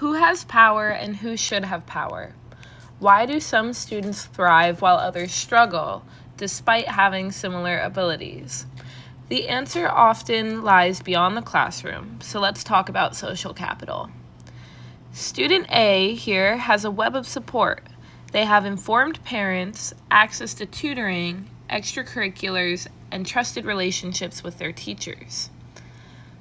Who has power and who should have power? Why do some students thrive while others struggle, despite having similar abilities? The answer often lies beyond the classroom, so let's talk about social capital. Student A here has a web of support. They have informed parents, access to tutoring, extracurriculars, and trusted relationships with their teachers.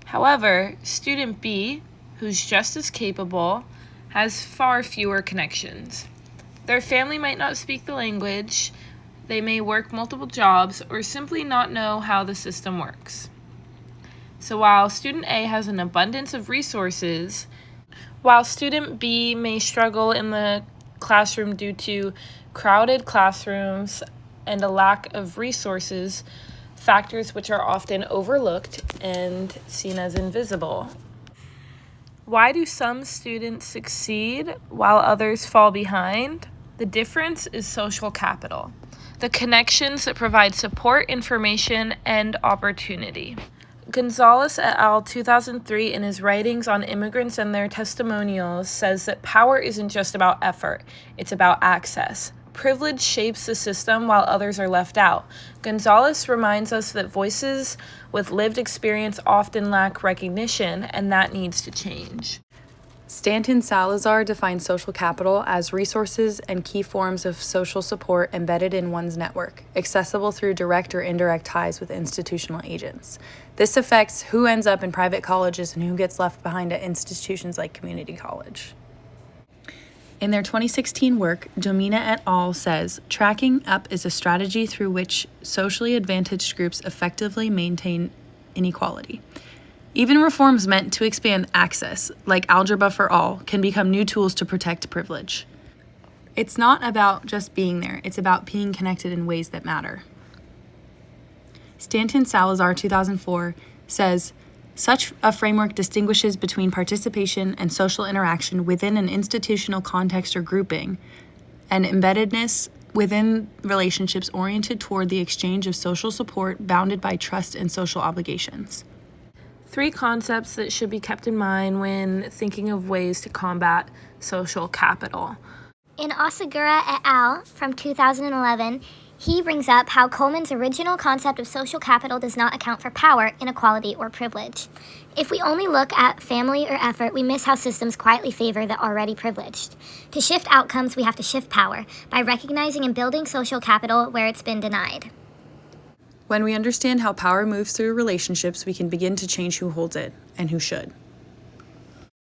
However, student B, who's just as capable, has far fewer connections. Their family might not speak the language, they may work multiple jobs, or simply not know how the system works. So while student A has an abundance of resources, while student B may struggle in the classroom due to crowded classrooms and a lack of resources, factors which are often overlooked and seen as invisible. Why do some students succeed while others fall behind? The difference is social capital, the connections that provide support, information, and opportunity. Gonzalez et al. 2003, in his writings on immigrants and their testimonials, says that power isn't just about effort, it's about access. Privilege shapes the system while others are left out. Gonzalez reminds us that voices with lived experience often lack recognition, and that needs to change. Stanton Salazar defines social capital as resources and key forms of social support embedded in one's network, accessible through direct or indirect ties with institutional agents. This affects who ends up in private colleges and who gets left behind at institutions like community college. In their 2016 work, Domina et al. Says, tracking up is a strategy through which socially advantaged groups effectively maintain inequality. Even reforms meant to expand access, like Algebra for All, can become new tools to protect privilege. It's not about just being there, it's about being connected in ways that matter. Stanton Salazar 2004 says, such a framework distinguishes between participation and social interaction within an institutional context or grouping, and embeddedness within relationships oriented toward the exchange of social support bounded by trust and social obligations. 3 concepts that should be kept in mind when thinking of ways to combat social capital. In Osagura et al. From 2011, he brings up how Coleman's original concept of social capital does not account for power, inequality, or privilege. If we only look at family or effort, we miss how systems quietly favor the already privileged. To shift outcomes, we have to shift power by recognizing and building social capital where it's been denied. When we understand how power moves through relationships, we can begin to change who holds it and who should.